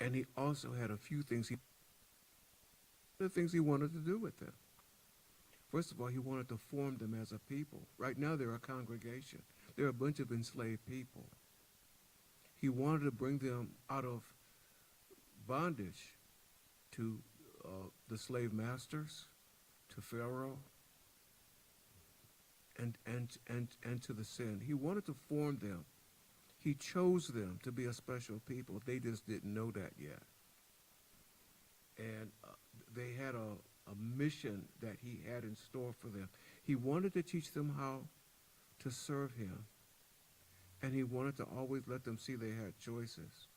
And he also had a few things he wanted to do with them. First of all, he wanted to form them as a people. Right now, they're a congregation. They're a bunch of enslaved people. He wanted to bring them out of bondage to the slave masters, to Pharaoh, and to the sin. He wanted to form them. He chose them to be a special people. They just didn't know that yet. And they had a mission that he had in store for them. He wanted to teach them how to serve him. And he wanted to always let them see they had choices.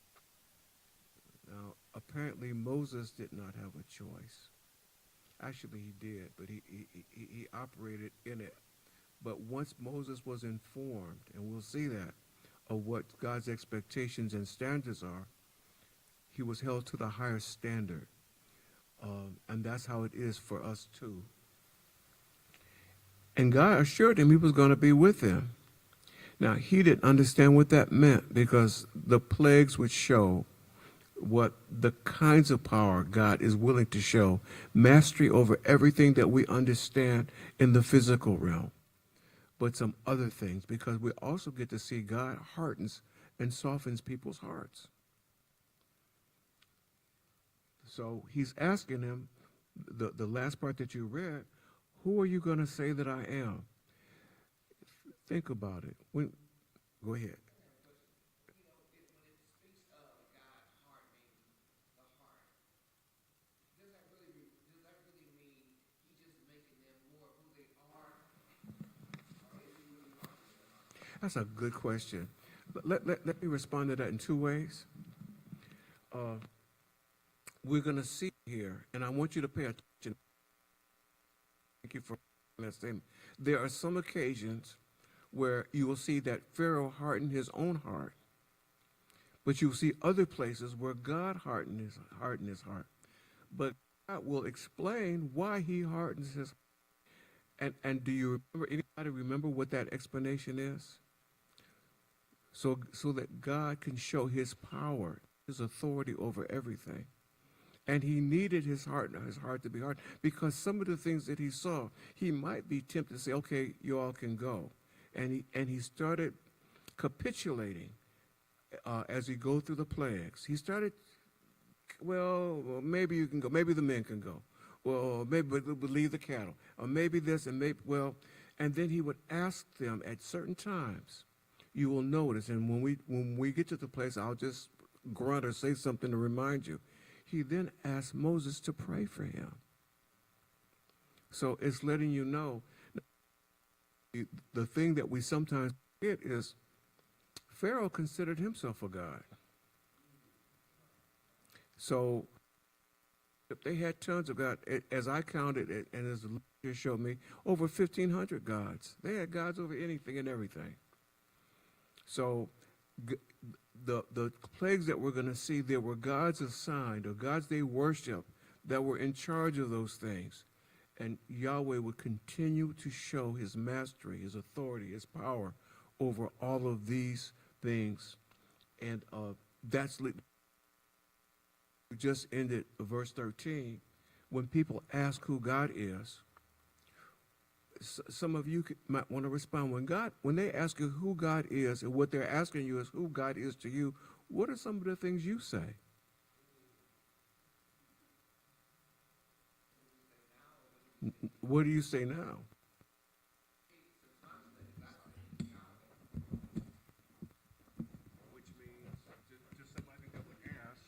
Now, apparently Moses did not have a choice. Actually, he did, but he operated in it. But once Moses was informed, and we'll see that, of what God's expectations and standards are, he was held to the higher standard. And that's how it is for us too. And God assured him he was going to be with him. Now, he didn't understand what that meant, because the plagues would show what the kinds of power God is willing to show, mastery over everything that we understand in the physical realm, but some other things, because we also get to see God hardens and softens people's hearts. So he's asking him, the last part that you read, who are you going to say that I am? Think about it. Go ahead. That's a good question. Let me respond to that in two ways. We're going to see here, and I want you to pay attention. Thank you for that statement. There are some occasions where you will see that Pharaoh hardened his own heart, but you'll see other places where God hardened his heart. But God will explain why he hardens his heart. And do you remember, anybody remember what that explanation is? So that God can show his power, his authority over everything. And he needed his heart to be hard, because some of the things that he saw, he might be tempted to say, okay, you all can go. And he started capitulating as he go through the plagues. He started, well, maybe you can go. Maybe the men can go. Well, maybe we'll leave the cattle. Or maybe this and maybe, well, and then he would ask them at certain times. You will notice, and when we get to the place, I'll just grunt or say something to remind you. He then asked Moses to pray for him. So it's letting you know, the thing that we sometimes forget is Pharaoh considered himself a god. So if they had tons of gods, as I counted it, and as the leader showed me, over 1,500 gods. They had gods over anything and everything. So the plagues that we're going to see, there were gods assigned, or gods they worship, that were in charge of those things. And Yahweh would continue to show his mastery, his authority, his power over all of these things. And we just ended verse 13. When people ask who God is, some of you might want to respond. When they ask you who God is, and what they're asking you is who God is to you, what are some of the things you say? What do you say now? Which means, just somebody that would ask.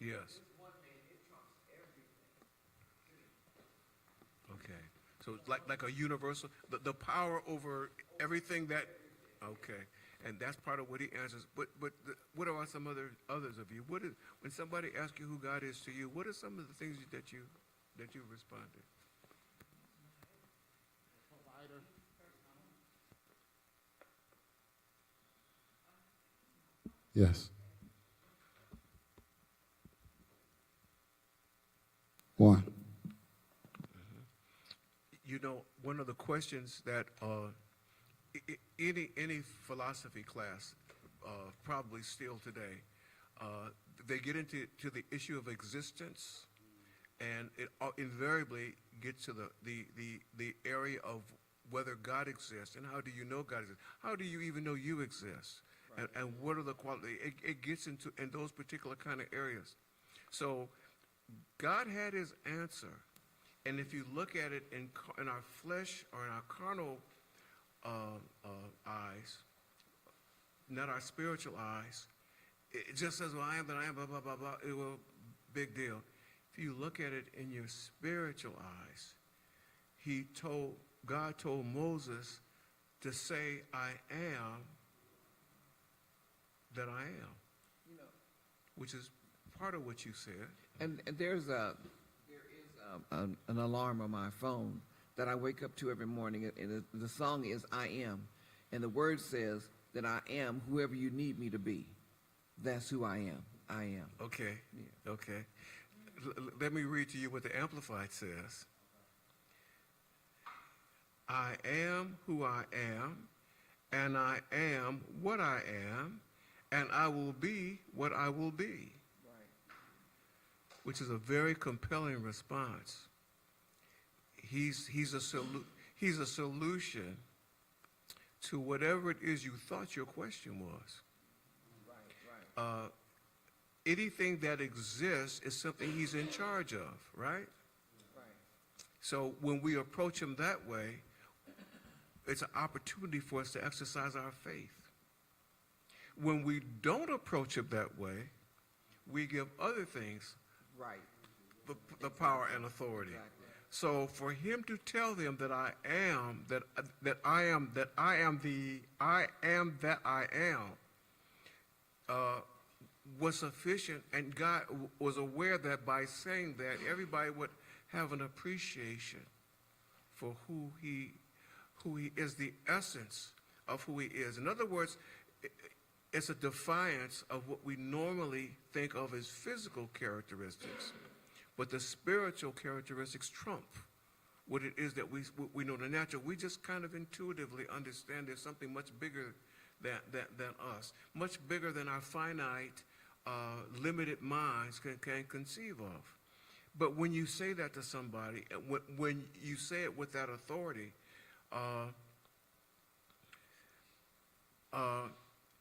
Yes. Okay. So it's like a universal, the power over everything that, okay. And that's part of what he answers. But what are some others of you? When somebody asks you who God is to you, what are some of the things that you responded? Yes. questions that any philosophy class probably still today, they get into the issue of existence, and it invariably gets to the area of whether God exists, and how do you know God exists? How do you even know you exist? Right. And what are the qualities? It gets into in those particular kind of areas. So God had his answer, and if you look at it in our flesh or in our carnal eyes, not our spiritual eyes, it just says, well, I am that I am, blah, blah, blah, blah. It will, big deal. If you look at it in your spiritual eyes, God told Moses to say, I am that I am, which is part of what you said. And there is an alarm on my phone that I wake up to every morning, and the song is I Am, and the word says that I am whoever you need me to be. That's who I am. I am. Okay. Yeah. Okay. Let me read to you what the Amplified says. I am who I am, and I am what I am, and I will be what I will be. Right. Which is a very compelling response. He's a solution to whatever it is you thought your question was. Right. Anything that exists is something he's in charge of, right? Right. So when we approach him that way, it's an opportunity for us to exercise our faith. When we don't approach him that way, we give other things Right. the power and authority. Exactly. So for him to tell them that I am, that I am that I am that I am, was sufficient, and God was aware that by saying that, everybody would have an appreciation for who he is, the essence of who he is. In other words, it's a defiance of what we normally think of as physical characteristics, but the spiritual characteristics trump what it is that we know. The natural, we just kind of intuitively understand there's something much bigger than us, much bigger than our finite, limited minds can conceive of. But when you say that to somebody, when you say it with that authority,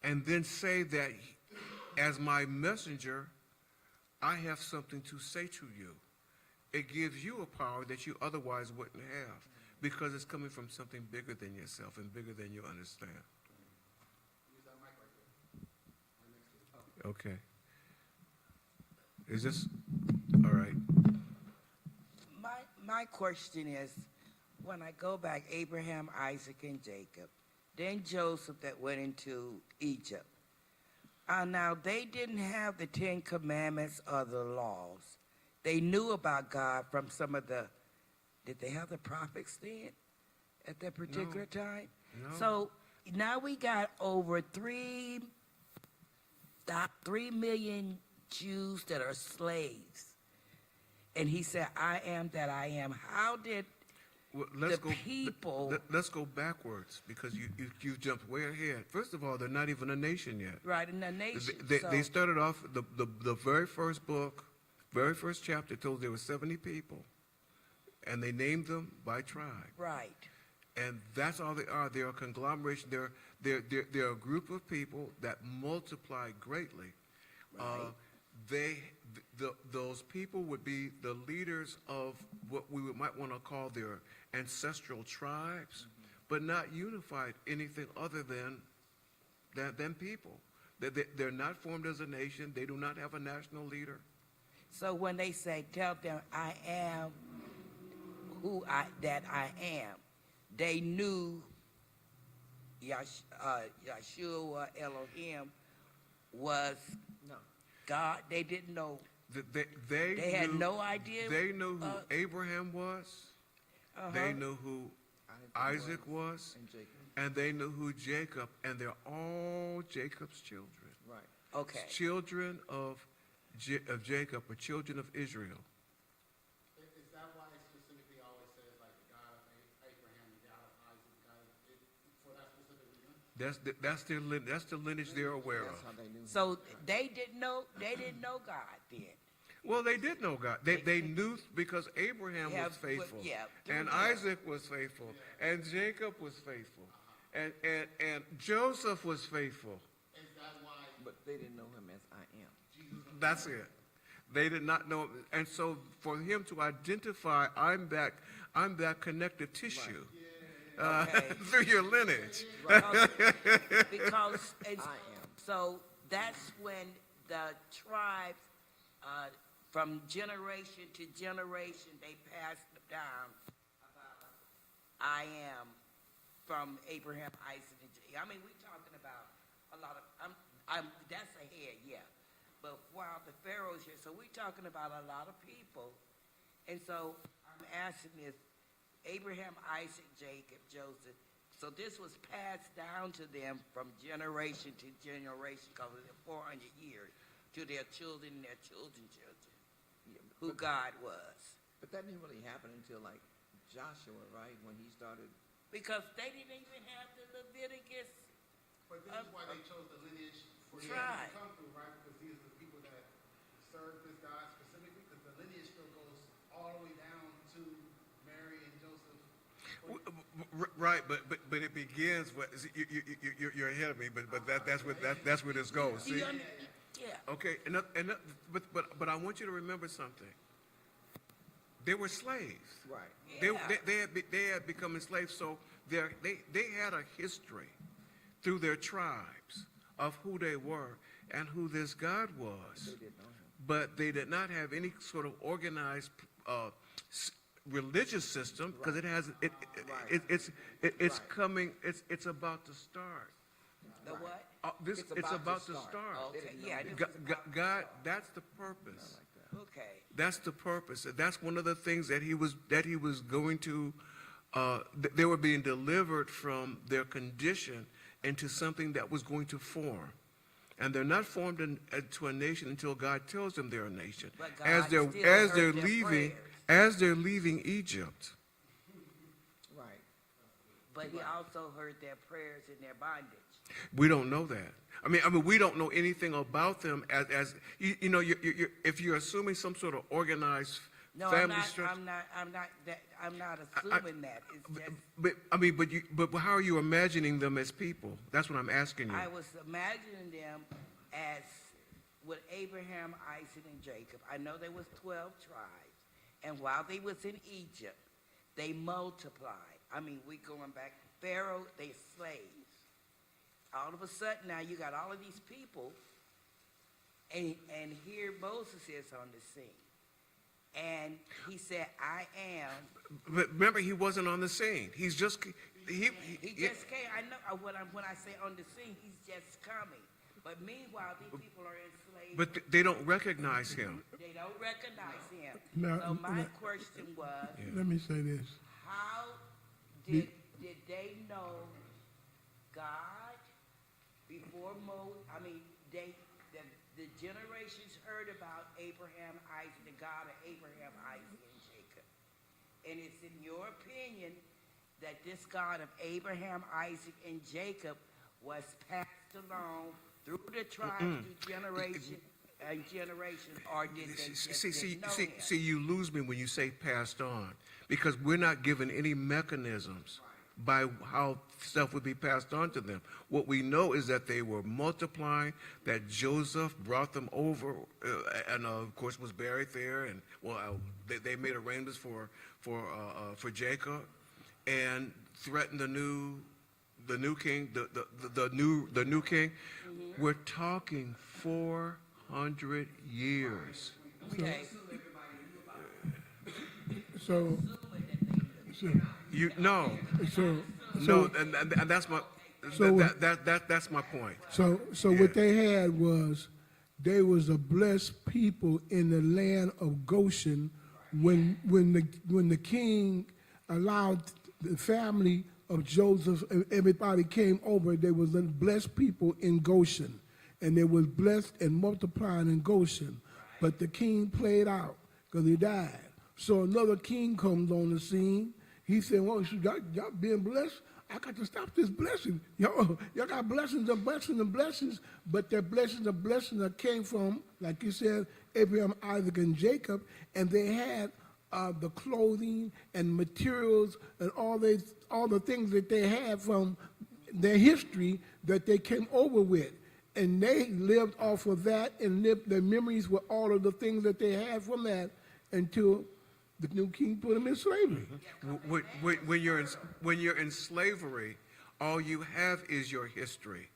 and then say that as my messenger, I have something to say to you. It gives you a power that you otherwise wouldn't have, because it's coming from something bigger than yourself and bigger than you understand. Okay. Is this all right? My question is, when I go back, Abraham, Isaac, and Jacob, then Joseph that went into Egypt. Now, they didn't have the 10 Commandments or the laws. They knew about God from some of the, did they have the prophets then at that particular time? No. So now we got over 3 million Jews that are slaves. And he said, I am that I am. How did people... Let's go backwards, because you jumped way ahead. First of all, they're not even a nation yet. Right, in the nation. They started off, the very first book, very first chapter told there were 70 people, and they named them by tribe. Right. And that's all they are. They're a conglomeration. They're a group of people that multiply greatly. Right. Those people would be the leaders of what we might want to call their ancestral tribes, but not unified anything other than people. They're not formed as a nation. They do not have a national leader. So when they say, tell them I am that I am, they knew Yahshua Elohim was God. They didn't know. They had no idea. They knew who Abraham was. They knew who Isaac was. And they knew who Jacob. And they're all Jacob's children. Right. Okay. Children of Jacob, or children of Israel. Is that why it specifically always says, like, the God of Abraham, the God That's their that's the lineage they're aware That's how of. they knew. So they didn't know God then. Well, they did know God. They knew because Abraham Yeah, was faithful, yeah, and yeah. Isaac was faithful, and Jacob was faithful, and Joseph was faithful. But they didn't know him as I am. That's it. They did not know, and so for him to identify, I'm that connective tissue Okay. through your lineage. Because it's, I am. so that's when the tribes, from generation to generation, they passed down about I am from Abraham, Isaac, and Jacob. I mean, we're talking about a lot of, that's ahead, yeah. But while the Pharaoh's here, so we're talking about a lot of people. And so I'm asking this, Abraham, Isaac, Jacob, Joseph. So this was passed down to them from generation to generation, because of the 400 years, to their children and their children's children, Yeah, who God was. but that didn't really happen until like Joshua, right? When he started. Because they didn't even have the Leviticus. But this is why they chose the lineage for them Right. to come through, right? Because these are the people that serve this God specifically, because the lineage still goes all the way down to Mary and Joseph. Right, but it begins with you're ahead of me, but that's where this goes. See? Yeah. Okay, but I want you to remember something. They were slaves. Right. They had become enslaved, so they had a history through their tribes of who they were and who this God was. They did know him. But they did not have any sort of organized religious system, because it's coming. It's about to start. The what? It's about to start. Okay, yeah. this is God, that's the purpose. Okay. That's the purpose. That's one of the things that he was going to. They were being delivered from their condition into something that was going to form, and they're not formed into a nation until God tells them they're a nation. But God As still they're heard their leaving, prayers. as they're leaving Egypt. Right. But he also heard their prayers in their bondage. We don't know that. I mean, we don't know anything about them as you know. If you're assuming some sort of organized No, family I'm structure. I'm not assuming that. It's just, But how are you imagining them as people? That's what I'm asking you. I was imagining them as with Abraham, Isaac, and Jacob. I know there was 12 tribes, and while they was in Egypt, they multiplied. I mean, we going back. Pharaoh, they slaves. All of a sudden now you got all of these people, and here Moses is on the scene. And he said, I am. But remember, he wasn't on the scene. He's just He just came. I know when I say on the scene, he's just coming. But meanwhile, these people are enslaved. But they don't recognize him. They don't recognize him. Now- So my question was, Let me say this. how did they know God before Moses? I mean, the generations heard about Abraham, Isaac, the God of Abraham, Isaac, and Jacob. And it's in your opinion that this God of Abraham, Isaac, and Jacob was passed along through the tribes, through generation and generation, or did they just didn't know him? See, you lose me when you say passed on, because we're not given any mechanisms by how stuff would be passed on to them. What we know is that they were multiplying, that Joseph brought them over, and of course was buried there, and they made arrangements for Jacob, and threatened the new king, the new king. We're talking 400 years. Okay. So, No, and that's my that's my point. so what they had was, they was a blessed people in the land of Goshen when the king allowed the family of Joseph and everybody came over. They was a blessed people in Goshen, and they was blessed and multiplying in Goshen. But the king played out because he died. So another king comes on the scene. He said, well, y'all being blessed? I got to stop this blessing. Y'all got blessings and blessings and blessings, but their blessings are blessings that came from, like you said, Abraham, Isaac, and Jacob, and they had the clothing and materials and all the things that they had from their history that they came over with. And they lived off of that and lived their memories with all of the things that they had from that until the new king put them in slavery. When you're in slavery, all you have is your history,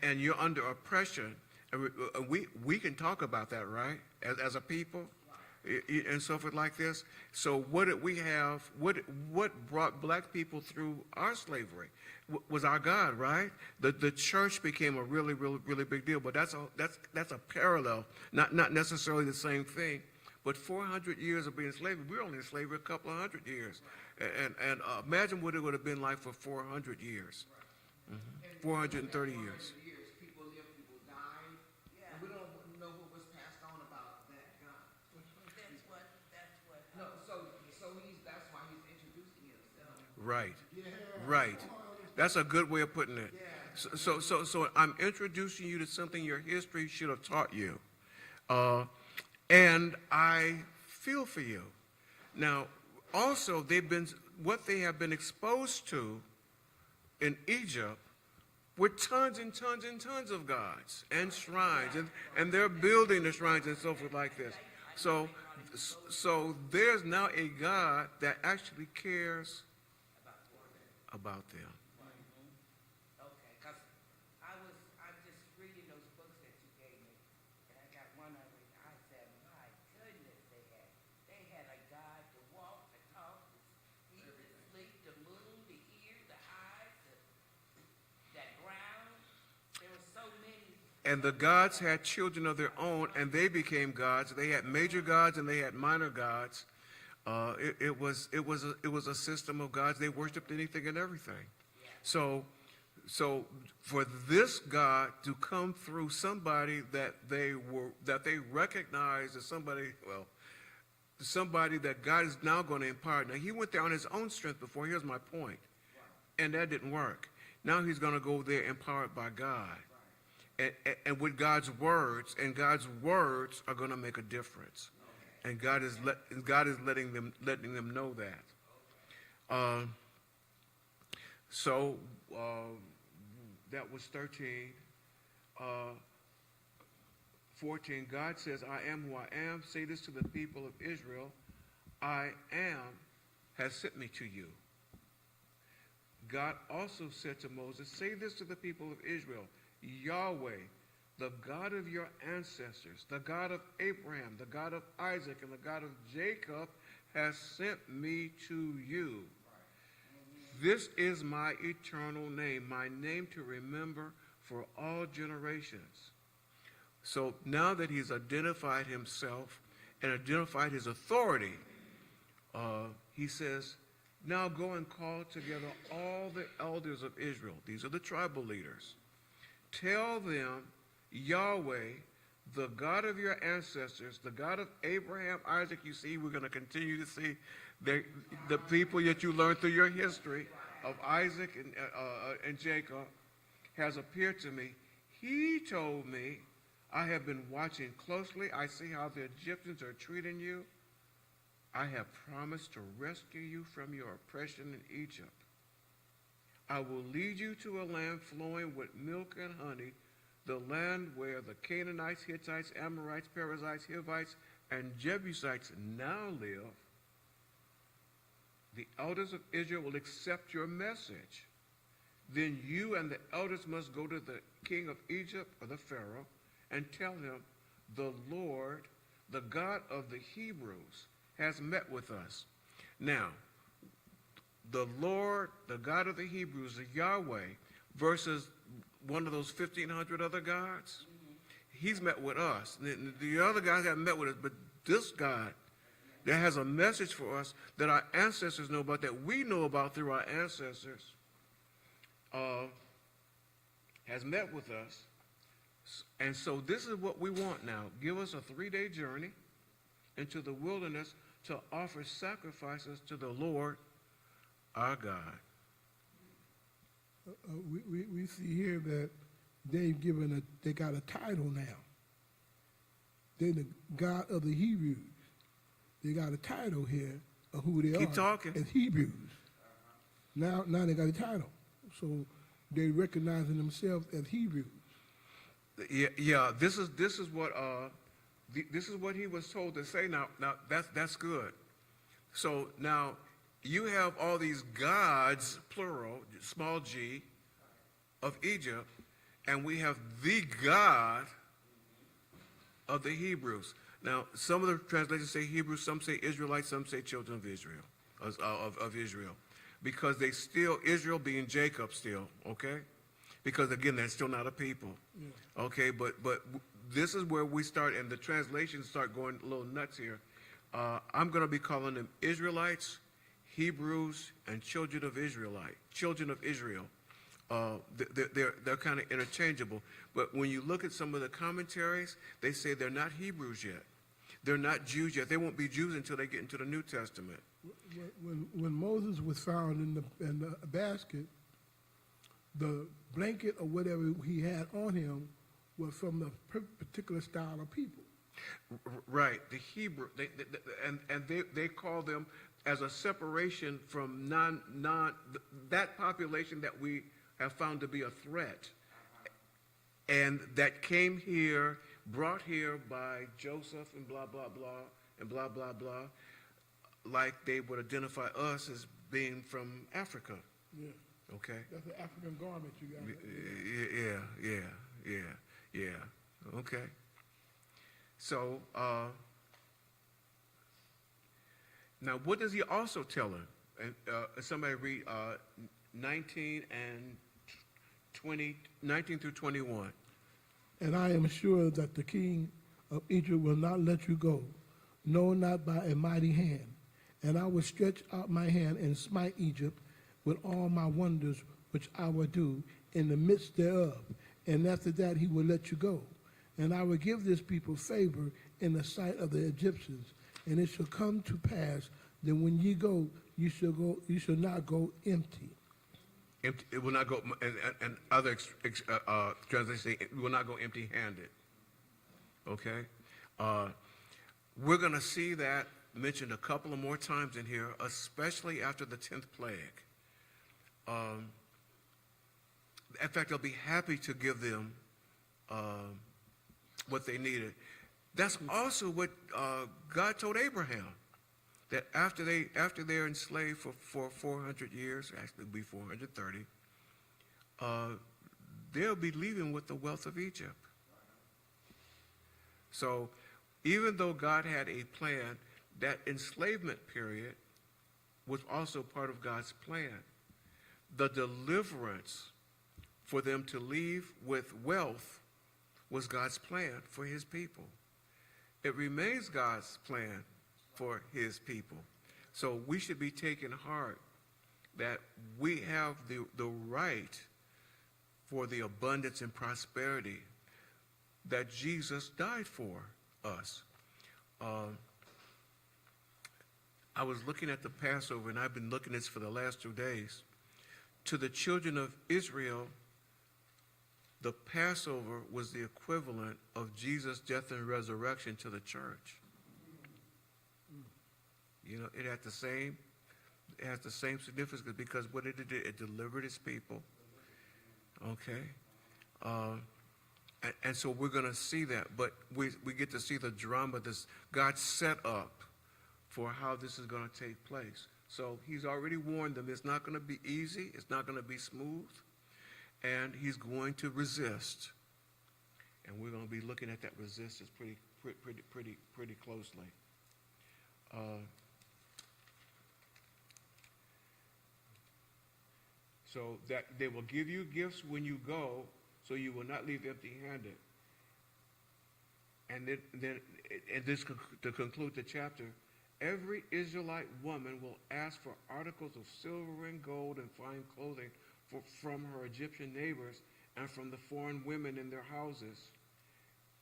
and you're under oppression. And we can talk about that, right? As a people, and so forth like this. So what did we have? What brought black people through our slavery was our God, right? The church became a really big deal. But that's a parallel, not necessarily the same thing. But 400 years of being in slavery, we were only in slavery a couple of hundred years. And imagine what it would have been like for 400 years. 430 years. People lived, people died, and we don't know what was passed on about that God. That's what. No, that's why he's introducing himself. Right. Right. That's a good way of putting it. So I'm introducing you to something your history should have taught you. And I feel for you. Now, also, what they have been exposed to in Egypt were tons and tons and tons of gods and shrines, and they're building the shrines and so forth like this. So there's now a God that actually cares about them. Okay, because I'm just reading those books that you gave me, and I got one of it. I said, my goodness, they had a God to walk, to talk, to eat, to sleep, the moon, the ear, the eyes, that ground. There were so many. And the gods had children of their own, and they became gods. They had major gods and they had minor gods. It was a system of gods. They worshipped anything and everything. So for this God to come through somebody that they recognized as somebody that God is now going to empower. Now he went there on his own strength before. Here's my point, and that didn't work. Now he's going to go there empowered by God, and with God's words, and God's words are going to make a difference. And God is letting them know that. That was 13. 14. God says, "I am who I am. Say this to the people of Israel: I am has sent me to you." God also said to Moses, "Say this to the people of Israel: Yahweh, the God of your ancestors, the God of Abraham, the God of Isaac, and the God of Jacob has sent me to you. This is my eternal name, my name to remember for all generations." So now that he's identified himself and identified his authority, he says, now go and call together all the elders of Israel. These are the tribal leaders. Tell them, Yahweh, the God of your ancestors, the God of Abraham, Isaac, you see, we're going to continue to see the people that you learned through your history of Isaac and Jacob, has appeared to me. He told me, I have been watching closely. I see how the Egyptians are treating you. I have promised to rescue you from your oppression in Egypt. I will lead you to a land flowing with milk and honey, the land where the Canaanites, Hittites, Amorites, Perizzites, Hivites, and Jebusites now live. The elders of Israel will accept your message. Then you and the elders must go to the king of Egypt, or the Pharaoh, and tell him, the Lord, the God of the Hebrews, has met with us. Now, the Lord, the God of the Hebrews, the Yahweh, versus one of those 1,500 other gods, he's met with us. The other guys haven't met with us, but this God that has a message for us that our ancestors know about, that we know about through our ancestors, has met with us. And so this is what we want now. Give us a 3-day journey into the wilderness to offer sacrifices to the Lord our God. We see here that they got a title now. They're the God of the Hebrews. They got a title here of who they are. Keep talking. As Hebrews. Now they got a title. So they recognizing themselves as Hebrews. Yeah. This is what this is what he was told to say. Now that's good. So now you have all these gods, plural, small g, of Egypt, and we have the God of the Hebrews. Now, some of the translations say Hebrews, some say Israelites, some say children of Israel, of Israel, because they still, Israel being Jacob still, okay? Because again, they're still not a people, okay? But this is where we start, and the translations start going a little nuts here. I'm going to be calling them Israelites, Hebrews, and children of Israel. They're kind of interchangeable. But when you look at some of the commentaries, they say they're not Hebrews yet. They're not Jews yet. They won't be Jews until they get into the New Testament. When Moses was found in the basket, the blanket or whatever he had on him was from the particular style of people. Right, the Hebrew, they call them as a separation from that population that we have found to be a threat, and that came here, brought here by Joseph and blah blah blah and blah blah blah, like they would identify us as being from Africa. Yeah. Okay. That's an African garment you got. Yeah. Okay. So, now what does he also tell her? And somebody read 19 through 21. And I am sure that the king of Egypt will not let you go, no, not by a mighty hand. And I will stretch out my hand and smite Egypt with all my wonders, which I will do in the midst thereof. And after that he will let you go. And I will give this people favor in the sight of the Egyptians. And it shall come to pass that when ye go, you shall not go empty. It will not go, and other translations say it will not go empty-handed. Okay? We're going to see that mentioned a couple of more times in here, especially after the 10th plague. In fact, I'll be happy to give them what they needed. That's also what God told Abraham, that after they're enslaved for 400 years, actually it'll be 430, they'll be leaving with the wealth of Egypt. So even though God had a plan, that enslavement period was also part of God's plan. The deliverance for them to leave with wealth was God's plan for his people. It remains God's plan for his people. So we should be taking heart that we have the right for the abundance and prosperity that Jesus died for us. I was looking at the Passover, and I've been looking at this for the last 2 days. To the children of Israel, the Passover was the equivalent of Jesus' death and resurrection to the church. You know, it has the same significance, because what it did, it delivered his people. Okay? And so we're going to see that, but we get to see the drama this God set up for how this is going to take place. So he's already warned them it's not going to be easy, it's not going to be smooth, and he's going to resist. And we're going to be looking at that resistance pretty closely. So that they will give you gifts when you go, so you will not leave empty-handed. And then to conclude the chapter, every Israelite woman will ask for articles of silver and gold and fine clothing from her Egyptian neighbors and from the foreign women in their houses.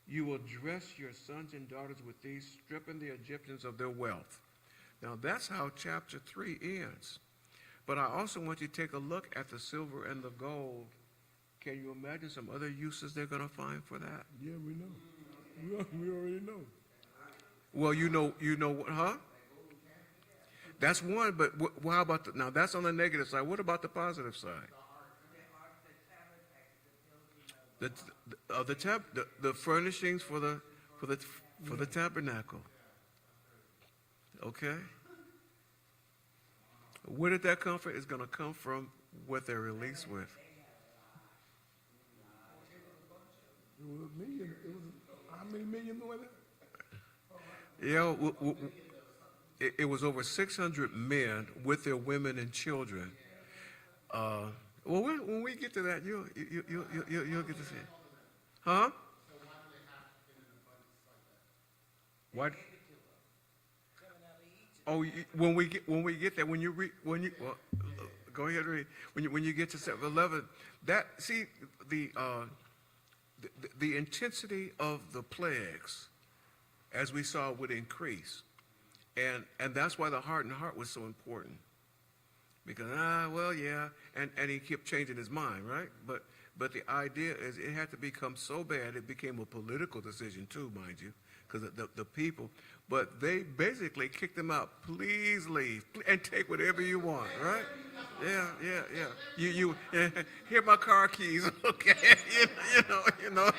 You will dress your sons and daughters with these, stripping the Egyptians of their wealth. Now that's how chapter 3 ends. But I also want you to take a look at the silver and the gold. Can you imagine some other uses they're going to find for that? Yeah, we know. We already know. Well, you know what, huh? That's one, but how about now that's on the negative side. What about the positive side? The furnishings for the tabernacle. Okay. Where did that come from? It's going to come from what they're released with. It was a million. It was how many million was it? Yeah, it was over 600 men with their women and children. Well, when we get to that, you'll get to see it. Huh? Why? Oh, when we get there, well, go ahead and read. When you get to 7-11, that see the intensity of the plagues, as we saw, would increase, and that's why the hardened heart was so important, because well, yeah, and he kept changing his mind, right? But the idea is it had to become so bad it became a political decision too, mind you, because the people. But they basically kicked him out. Please leave and take whatever you want, right? Yeah. You here are my car keys, okay? You know.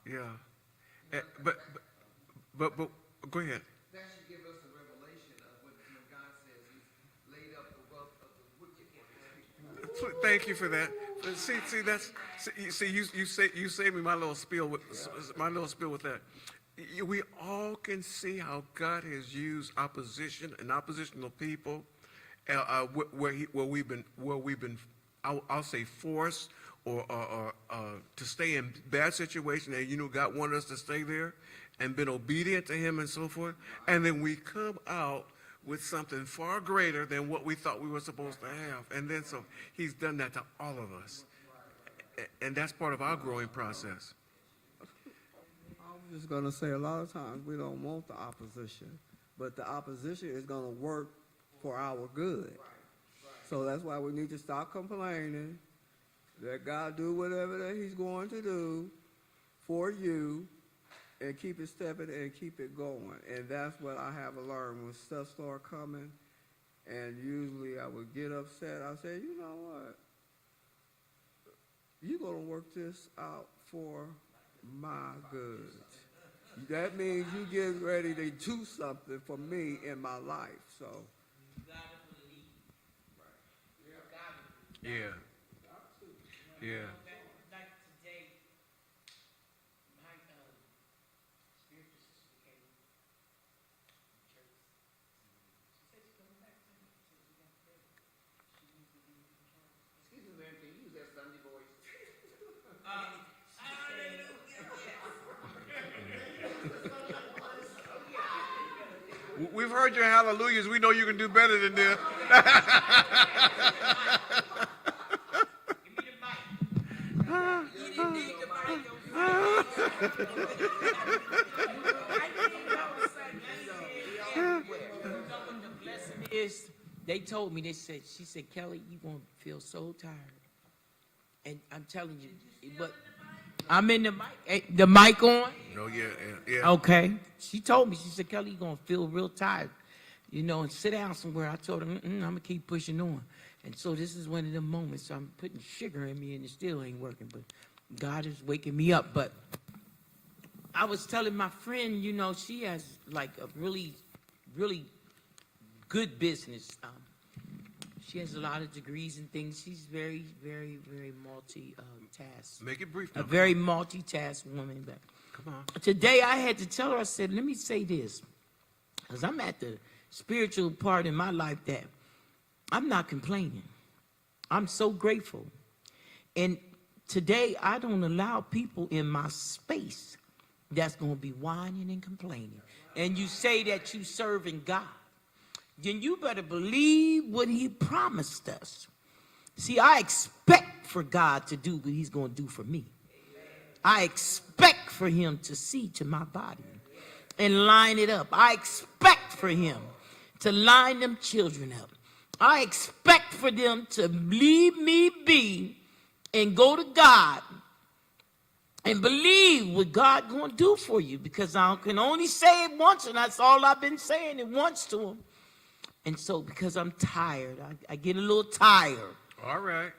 Yeah. But go ahead. That should give us a revelation of when God says He's laid up the wealth of the wicked. Thank you for that. See, that's you saved me my little spiel with that. We all can see how God has used opposition and oppositional people, where we've been I'll say forced or to stay in bad situations, and God wanted us to stay there and been obedient to Him and so forth, and then we come out with something far greater than what we thought we were supposed to have. And then so He's done that to all of us. And that's part of our growing process. I'm just going to say a lot of times we don't want the opposition, but the opposition is going to work for our good. So that's why we need to stop complaining, let God do whatever that He's going to do for you, and keep it stepping and keep it going. And that's what I have learned when stuff start coming. And usually I would get upset. I say, you know what? You're going to work this out for my good. That means you get ready to do something for me in my life. So. Yeah. Like today, my spiritual sister came to church. She said she's coming back to me. She said she got better. She needs to be in control. Excuse me, man, can you use that Sunday voice? We've heard your hallelujahs. We know you can do better than this. They told me, she said, Kelly, you're going to feel so tired. And I'm telling you, but I'm in the mic. The mic on? Oh, yeah. Okay. She told me, she said, Kelly, you're going to feel real tired, and sit down somewhere. I told her, I'm going to keep pushing on. And so this is one of the moments I'm putting sugar in me and it still ain't working, but God is waking me up. But I was telling my friend, she has like a really, really good business. She has a lot of degrees and things. She's very, very, very multi-task. Make it brief now. A very multitask woman. But Come on. today I had to tell her, I said, let me say this. Because I'm at the spiritual part in my life that I'm not complaining. I'm so grateful. And today I don't allow people in my space that's going to be whining and complaining. And you say that you serving God. Then you better believe what He promised us. See, I expect for God to do what He's going to do for me. I expect for Him to see to my body and line it up. I expect expect for him to line them children up. I expect for them to leave me be and go to God and believe what God going to do for you, because I can only say it once, and that's all I've been saying it once to them. And so because I'm tired, I get a little tired. All right.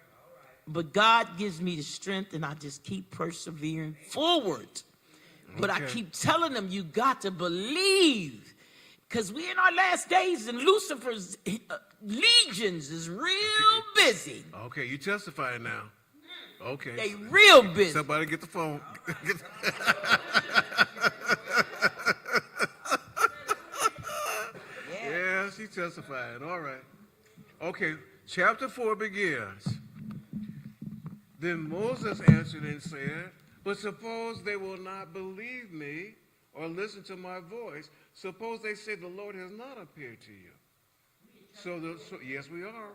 But God gives me the strength, and I just keep persevering forward. But I Okay. keep telling them, you got to believe, because we're in our last days, and Lucifer's legions is real busy. Okay, you testifying now. Okay. They real busy. Somebody get the phone. Yeah, she testified. All right. Okay, chapter 4 begins. Then Moses answered and said, but suppose they will not believe me or listen to my voice. Suppose they say the Lord has not appeared to you. So yes, we are.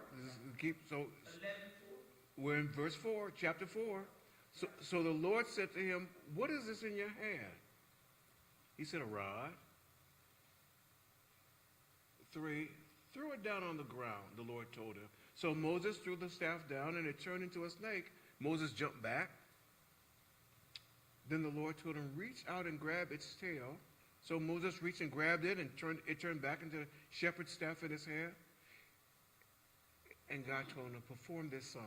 We're in verse 4, chapter 4. So the Lord said to him, what is this in your hand? He said, a rod. 3, throw it down on the ground, the Lord told him. So Moses threw the staff down, and it turned into a snake. Moses jumped back. Then the Lord told him, reach out and grab its tail. So Moses reached and grabbed it, and it turned back into a shepherd's staff in his hand. And God told him to perform this sign.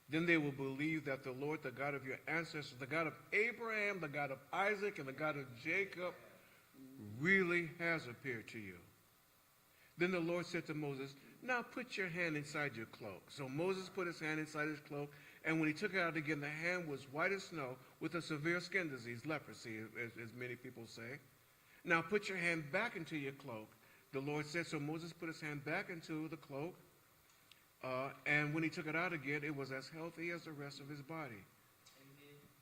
Then they will believe that the Lord, the God of your ancestors, the God of Abraham, the God of Isaac, and the God of Jacob, really has appeared to you. Then the Lord said to Moses, now put your hand inside your cloak. So Moses put his hand inside his cloak, and when he took it out again, the hand was white as snow with a severe skin disease, leprosy, as many people say. Now put your hand back into your cloak, the Lord said. So Moses put his hand back into the cloak, and when he took it out again, it was as healthy as the rest of his body.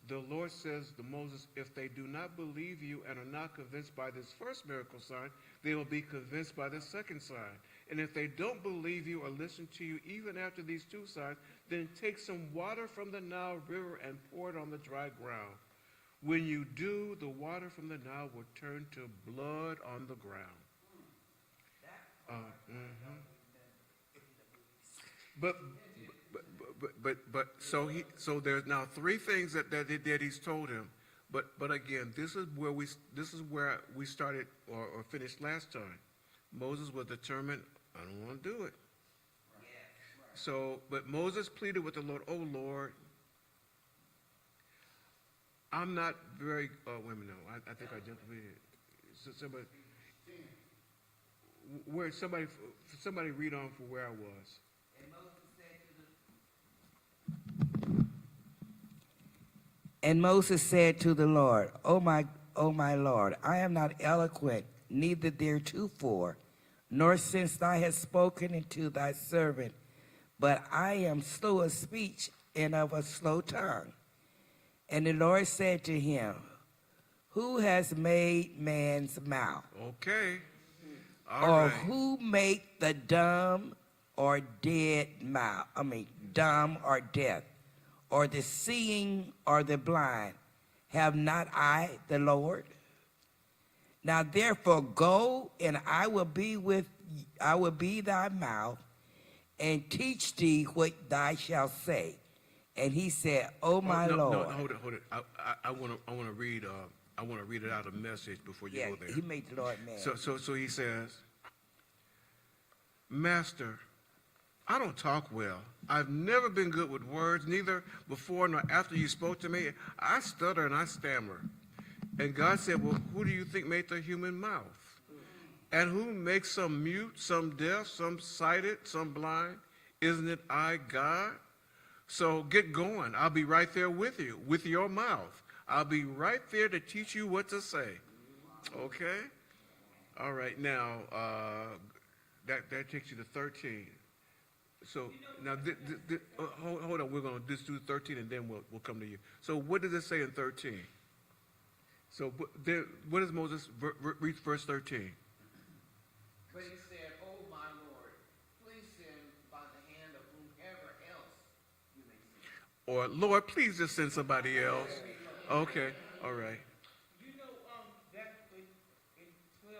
The Lord says to Moses, if they do not believe you and are not convinced by this first miracle sign, they will be convinced by the second sign. And if they don't believe you or listen to you even after these 2 signs, then take some water from the Nile River and pour it on the dry ground. When you do, the water from the Nile will turn to blood on the ground. So there's now 3 things that he's told him. But again, this is where we started or finished last time. Moses was determined, I don't want to do it. So, but Moses pleaded with the Lord, oh Lord, I'm not very, wait a minute, no, I think I just read it. So somebody read on for where I was. And Moses said to the Lord, O my Lord, I am not eloquent, neither theretofore, nor since thou hast spoken unto thy servant, but I am slow of speech and of a slow tongue. And the Lord said to him, who has made man's mouth? Okay. All Or right. who make the dumb or dead mouth? Dumb or deaf, or the seeing or the blind? Have not I the Lord? Now therefore go, and I will be thy mouth, and teach thee what thou shalt say. And he said, O my Lord. No, hold it. I want to read it out of Message before you go there. He made the Lord mad. So he says, Master, I don't talk well. I've never been good with words, neither before nor after you spoke to me. I stutter and I stammer. And God said, well, who do you think made the human mouth? And who makes some mute, some deaf, some sighted, some blind? Isn't it I, God? So get going. I'll be right there with you, with your mouth. I'll be right there to teach you what to say. Okay? All right, now, that takes you to 13. So now, hold on. We're going to just do 13, and then we'll come to you. So what does it say in 13? So what does Moses read verse 13? But he said, oh my Lord, please send by the hand of whomever else you may send. Or, Lord, please just send somebody else. Okay, all right. You know, that in 12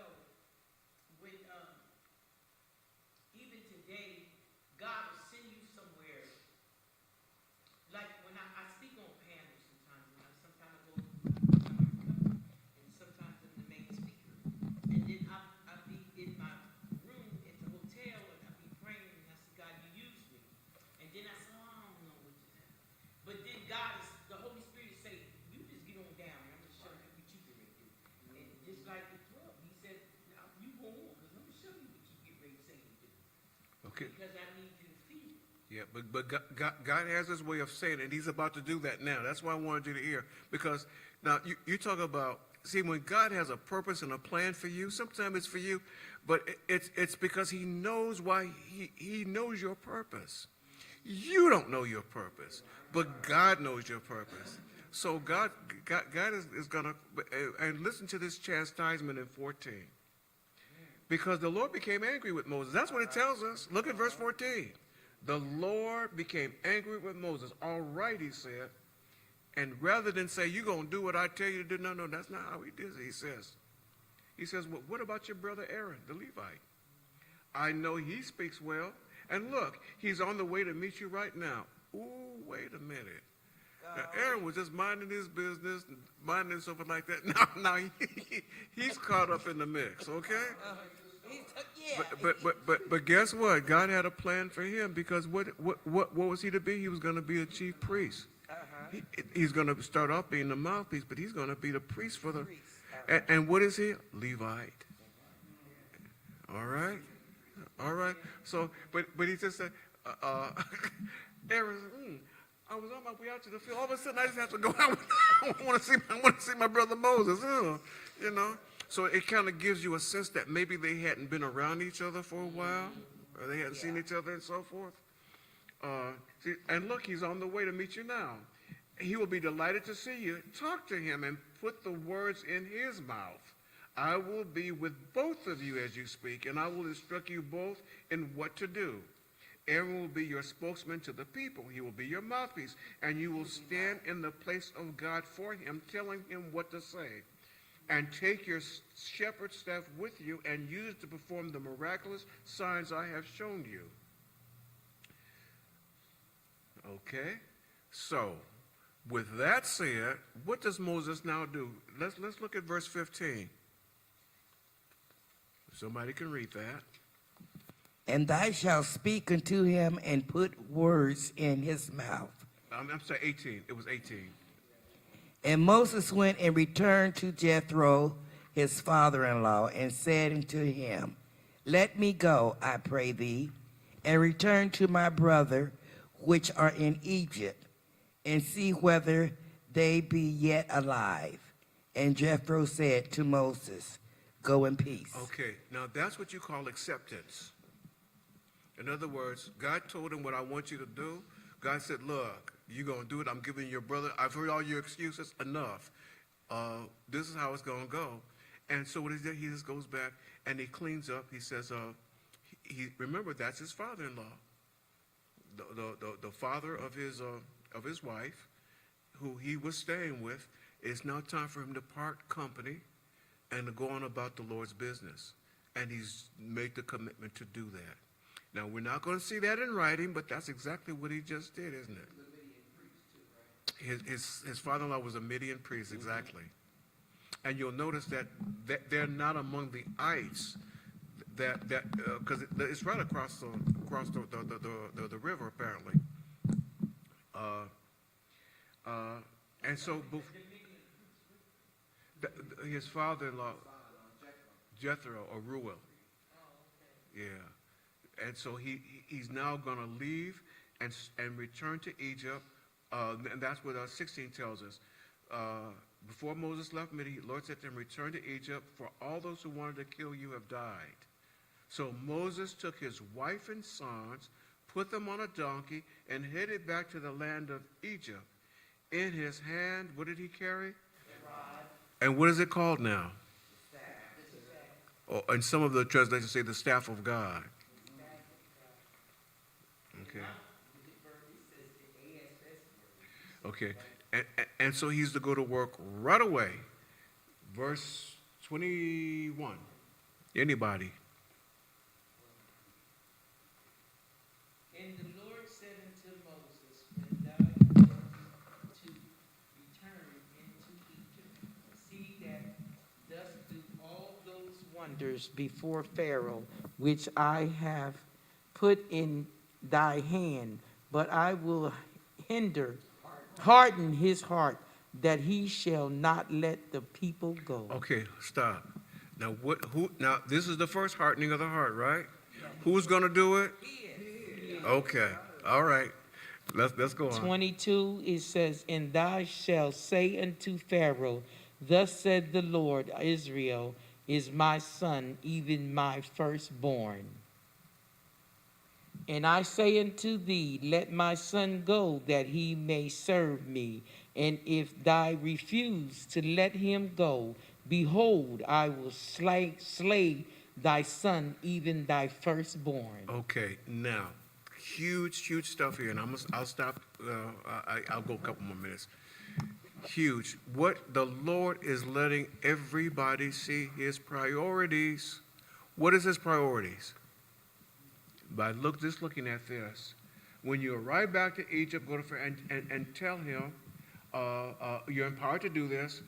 Okay. Because I need you to feed. Yeah, but God has his way of saying it, and he's about to do that now. That's why I wanted you to hear. Because now you talk about, see, when God has a purpose and a plan for you, sometimes it's for you, but it's because he knows why he knows your purpose. You don't know your purpose, but God knows your purpose. So God is going to, and listen to this chastisement in 14. Because the Lord became angry with Moses. That's what it tells us. Look at verse 14. The Lord became angry with Moses. All right, he said. And rather than say, you're going to do what I tell you to do, no, that's not how he did it. He says, well, what about your brother Aaron, the Levite? I know he speaks well. And look, he's on the way to meet you right now. Ooh, wait a minute. Now, Aaron was just minding his business, minding something like that. Now he's caught up in the mix, okay? But guess what? God had a plan for him, because what was he to be? He was going to be a chief priest. He's going to start off being the mouthpiece, but he's going to be the priest for the. And what is he? Levite. All right. So, but he just said, Aaron, I was on my way out to the field. All of a sudden, I just have to go out. I want to see my brother Moses. You know. So it kind of gives you a sense that maybe they hadn't been around each other for a while, or they hadn't seen each other and so forth. And look, he's on the way to meet you now. He will be delighted to see you. Talk to him and put the words in his mouth. I will be with both of you as you speak, and I will instruct you both in what to do. Aaron will be your spokesman to the people. He will be your mouthpiece, and you will stand in the place of God for him, telling him what to say. And take your shepherd's staff with you and use it to perform the miraculous signs I have shown you. Okay? So, with that said, what does Moses now do? Let's look at verse 15. Somebody can read that. And thou shalt speak unto him and put words in his mouth. I'm sorry, 18. It was 18. And Moses went and returned to Jethro, his father-in-law, and said unto him, Let me go, I pray thee, and return to my brother, which are in Egypt, and see whether they be yet alive. And Jethro said to Moses, Go in peace. Okay, now that's what you call acceptance. In other words, God told him what I want you to do. God said, look, you're going to do it. I'm giving your brother, I've heard all your excuses, enough. This is how it's going to go. And so what he did, he just goes back and he cleans up. He says, remember, that's his father-in-law, the father of his wife, who he was staying with. It's now time for him to part company and to go on about the Lord's business. And he's made the commitment to do that. Now, we're not going to see that in writing, but that's exactly what he just did, isn't it? His father-in-law was a Midian priest, exactly. And you'll notice that they're not among the ites, because it's right across the river, apparently. And so his father-in-law, Jethro, or Ruel. Yeah. And so he's now going to leave and return to Egypt. And that's what 16 tells us. Before Moses left Midian, the Lord said to him, Return to Egypt, for all those who wanted to kill you have died. So Moses took his wife and sons, put them on a donkey, and headed back to the land of Egypt. In his hand, what did he carry? And what is it called now? Oh, and some of the translations say the staff of God. Okay. And so he's to go to work right away. Verse 21. Anybody? And the Lord said unto Moses, When thou art to return into Egypt, see that thus do all those wonders before Pharaoh, which I have put in thy hand, but I will harden his heart, that he shall not let the people go. Okay, stop. Now Now this is the first hardening of the heart, right? Who's going to do it? Okay, all right. Let's go on. 22, it says, "And thou shalt say unto Pharaoh, Thus said the Lord, Israel is my son, even my firstborn. And I say unto thee, Let my son go, that he may serve me. And if thou refuse to let him go, behold, I will slay thy son, even thy firstborn." Okay, now, huge stuff here, and I'll stop. I'll go a couple more minutes. Huge. What the Lord is letting everybody see his priorities. What is his priorities? By just looking at this, when you arrive back to Egypt, go to Pharaoh and tell him, you're empowered to do this,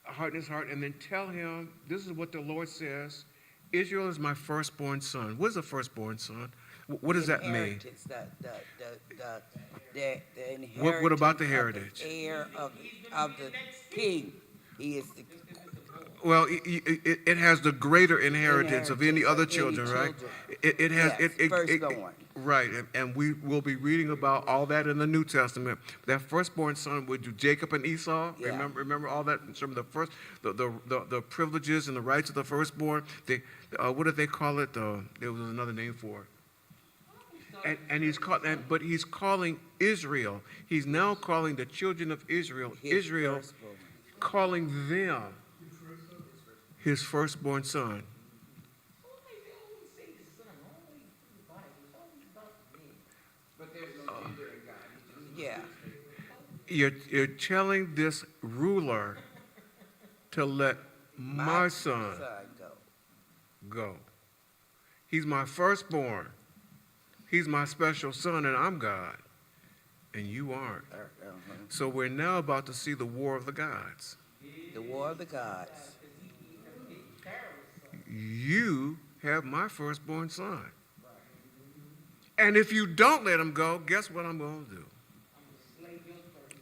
harden his heart, and then tell him, this is what the Lord says, Israel is my firstborn son. What is a firstborn son? What does that mean? Inheritance, the inheritance. What about the of heritage? The heir of the king. He is the Well, it has the greater inheritance of any other children, right? It has Yes, firstborn. right, and we will be reading about all that in the New Testament. That firstborn son would do Jacob and Esau. Yeah. Remember all that in terms of the privileges and the rights of the firstborn. What did they call it? There was another name for it. And but he's calling Israel. He's now calling the children of Israel. his Israel, firstborn. calling them his firstborn son. Yeah. You're telling this ruler to let my son go. He's my firstborn. He's my special son, and I'm God, and you aren't. So we're now about to see the war of the gods. The war of the gods. You have my firstborn son. And if you don't let him go, guess what I'm going to do?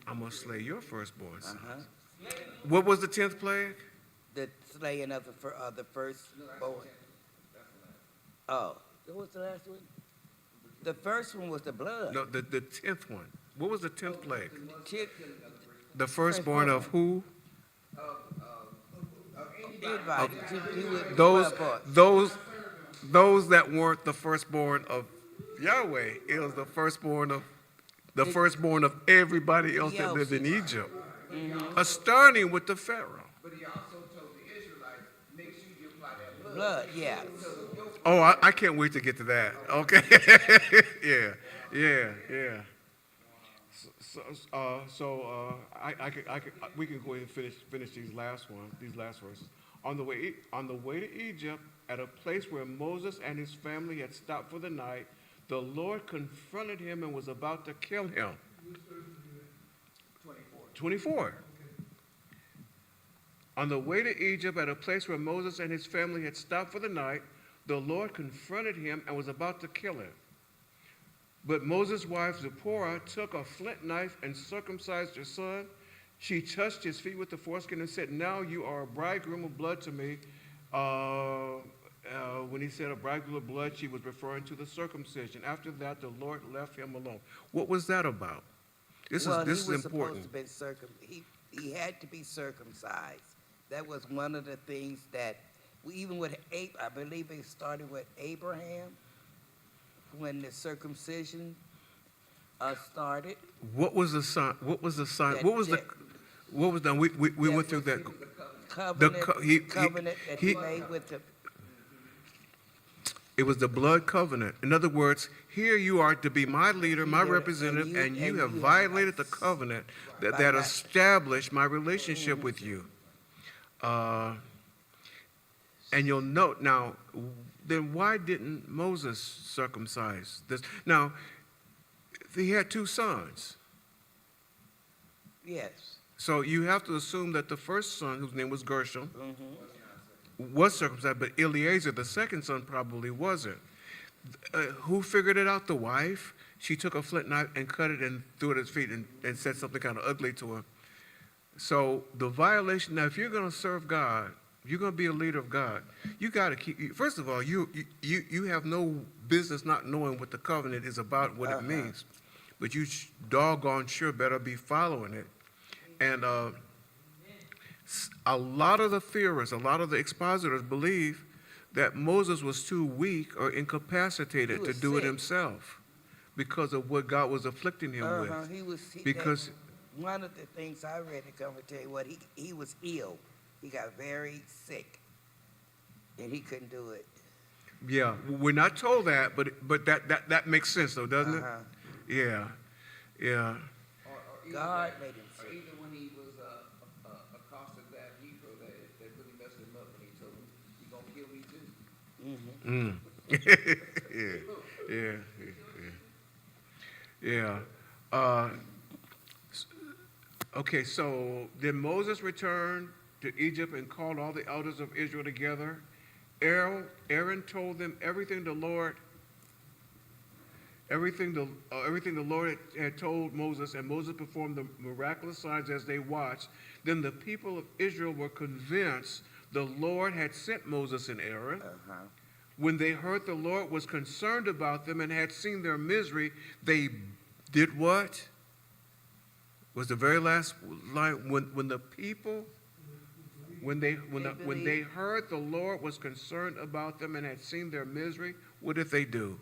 I'm going to slay your firstborn son. What was the 10th plague? The slaying of the firstborn. Oh, what was the last one? The first one was the blood. No, the 10th one. What was the 10th plague? Chit- The firstborn of who? Everybody. You with Those, blood part. those that weren't the firstborn of Yahweh. It was the firstborn of everybody else that lived in Egypt. Starting with the Pharaoh. But he also told the Israelites, make sure you apply that Blood, yeah. Oh, I can't wait to get to that. Okay. yeah. We can go ahead and finish these last verses. On the way to Egypt, at a place where Moses and his family had stopped for the night, the Lord confronted him and was about to kill him. 24. On the way to Egypt, at a place where Moses and his family had stopped for the night, the Lord confronted him and was about to kill him. But Moses' wife Zipporah took a flint knife and circumcised her son. She touched his feet with the foreskin and said, "Now you are a bridegroom of blood to me." When he said a bridegroom of blood, she was referring to the circumcision. After that, the Lord left him alone. What was that about? This is important. He had to be circumcised. That was one of the things that, even with I believe it started with Abraham, when the circumcision started. What was the sign? What was the sign? What was done? We went through that. Covenant that he made with the. It was the blood covenant. In other words, here you are to be my leader, my representative, and you have violated the covenant that established my relationship with you. And you'll note now, then why didn't Moses circumcise this? Now, he had 2 sons. Yes. So you have to assume that the first son, whose name was Gershom, was circumcised, but Eliezer, the second son, probably wasn't. Who figured it out? The wife. She took a flint knife and cut it and threw it at his feet and said something kind of ugly to him. So the violation, now if you're going to serve God, You're going to be a leader of God. You got to keep. First of all, you have no business not knowing what the covenant is about, what it means, but you doggone sure better be following it. And a lot of the theorists, a lot of the expositors believe that Moses was too weak or incapacitated to do it sick. himself because of what God was afflicting him with. Because one of the things I read in commentary, he was ill. He got very sick, and he couldn't do it. yeah, we're not told that, but that makes sense though, doesn't it? Yeah, yeah. Or even God that- made him or sick. even when he was accosted that Hebrew that really messed him up when he told him, "You gonna kill me too." Yeah. Okay, so then Moses returned to Egypt and called all the elders of Israel together. Aaron told them everything the Lord had told Moses, and Moses performed the miraculous signs as they watched. Then the people of Israel were convinced the Lord had sent Moses and Aaron. When they heard the Lord was concerned about them and had seen their misery, they did what? Was the very last line. When they heard the Lord was concerned about them and had seen their misery, what did they do?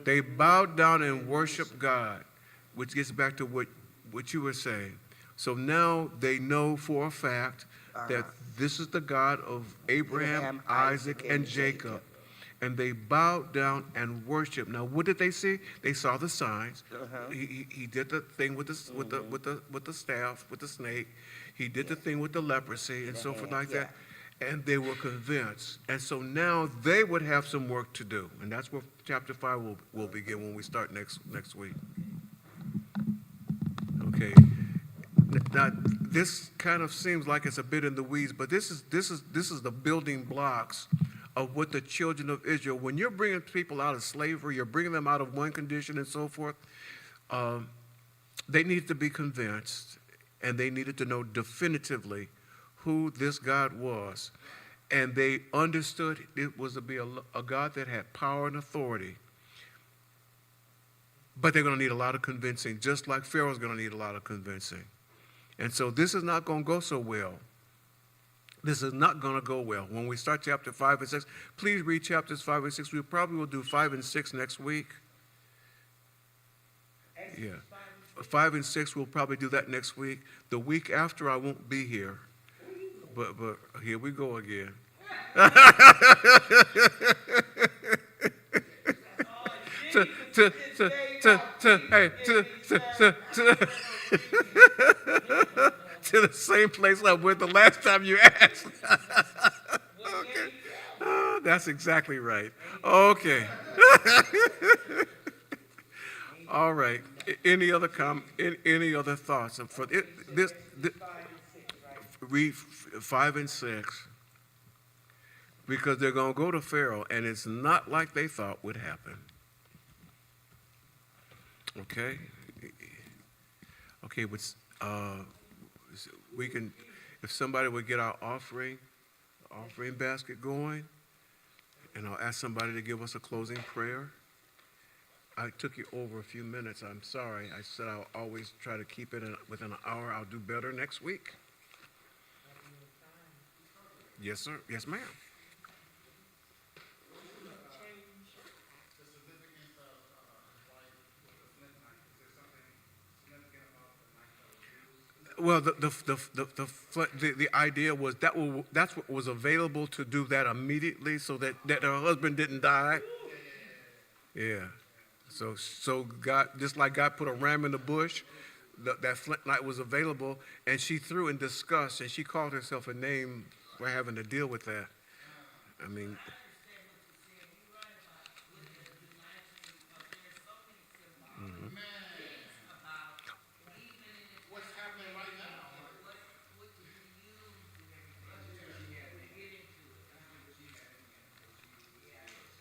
They bowed down and worshiped God, which gets back to what you were saying. So now they know for a fact that this is the God of Abraham, Isaac, and Jacob. And they bowed down and worshiped. Now, what did they see? They saw the signs. He did the thing with the staff, with the snake. He did the thing with the leprosy and so forth like that. And they were convinced. And so now they would have some work to do. And that's where chapter 5 will begin when we start next week. Okay. Now, this kind of seems like it's a bit in the weeds, but this is the building blocks of what the children of Israel, when you're bringing people out of slavery, you're bringing them out of one condition and so forth, they need to be convinced, and they needed to know definitively who this God was. And they understood it was to be a God that had power and authority. But they're going to need a lot of convincing, just like Pharaoh's going to need a lot of convincing. And so this is not going to go so well. This is not going to go well. When we start chapter 5 and 6, please read chapters 5 and 6. We probably will do 5 and 6 next week. Yeah. 5 and 6, we'll probably do that next week. The week after, I won't be here. But here we go again. To the same place I went the last time you asked. Okay. Oh, that's exactly right. Okay. All right. Any other any other thoughts? For this read 5 and 6, because they're going to go to Pharaoh, and it's not like they thought would happen. Okay. Okay, but we can, if somebody would get our offering basket going, and I'll ask somebody to give us a closing prayer. I took you over a few minutes. I'm sorry. I said I'll always try to keep it within an hour. I'll do better next week. Yes, sir. Yes, ma'am. Well, the idea was that's what was available to do that immediately, so that her husband didn't die. Yeah. So God, just like God put a ram in the bush, that flint knife was available, and she threw in disgust, and she called herself a name for having to deal with that. I mean.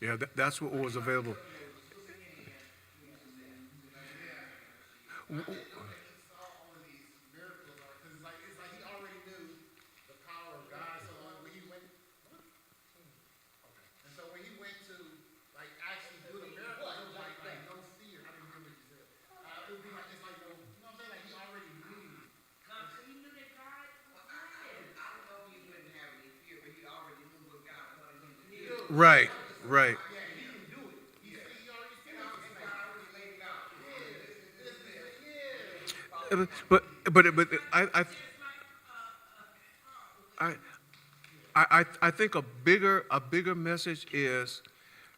Yeah, that's what was available. All of these miracles are because it's like he already knew Right, right. But I I think a bigger message is,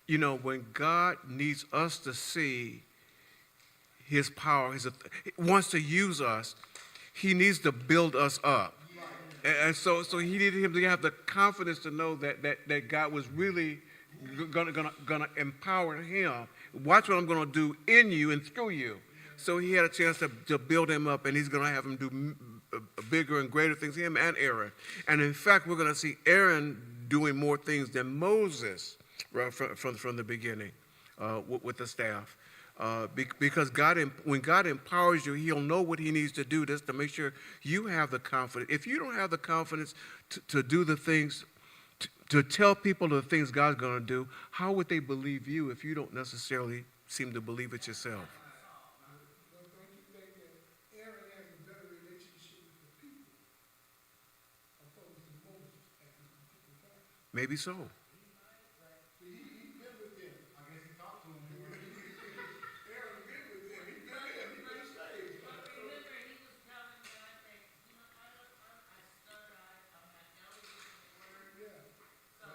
when God needs us to see His power, wants to use us, He needs to build us up. And so he needed him to have the confidence to know that God was really gonna empower him. Watch what I'm gonna do in you and through you. So he had a chance to build him up, and he's gonna have him do bigger and greater things, him and Aaron. And in fact, we're gonna see Aaron doing more things than Moses, right, from the beginning, with the staff. Because when God empowers you, He'll know what He needs to do just to make sure you have the confidence. If you don't have the confidence to do the things, to tell people the things God's going to do, how would they believe you if you don't necessarily seem to believe it yourself? Don't you think that Aaron has a better relationship with the people opposed to Moses at this particular time? Maybe so. He been with them. I guess he talked to him more. Aaron been with them. He been there. He been saved. Remember, he was telling God that, I stutter, I'm not elegant in the word. Yeah. So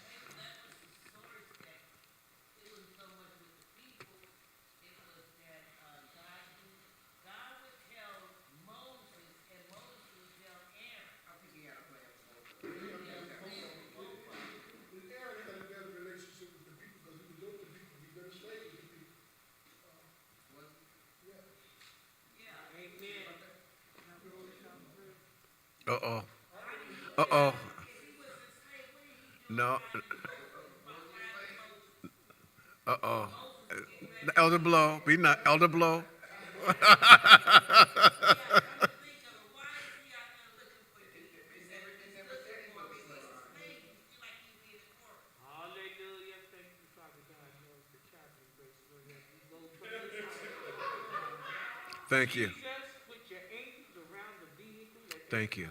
maybe that was the source that it was so much with the people. It was that God would tell Moses, and Moses would tell Aaron. I think he had a plan for both of them. Aaron had a better relationship with the people because he was over the people. He been a slave to the people. Yeah. Amen. Uh-oh. Uh-oh. No. Uh-oh. Elder Blow. Be not Elder Blow. Hallelujah. Thank you, Father God, Lord, for traveling grace, Lord, as we go from this house. Thank you. Jesus, put your angels around the vehicle. Let Thank you.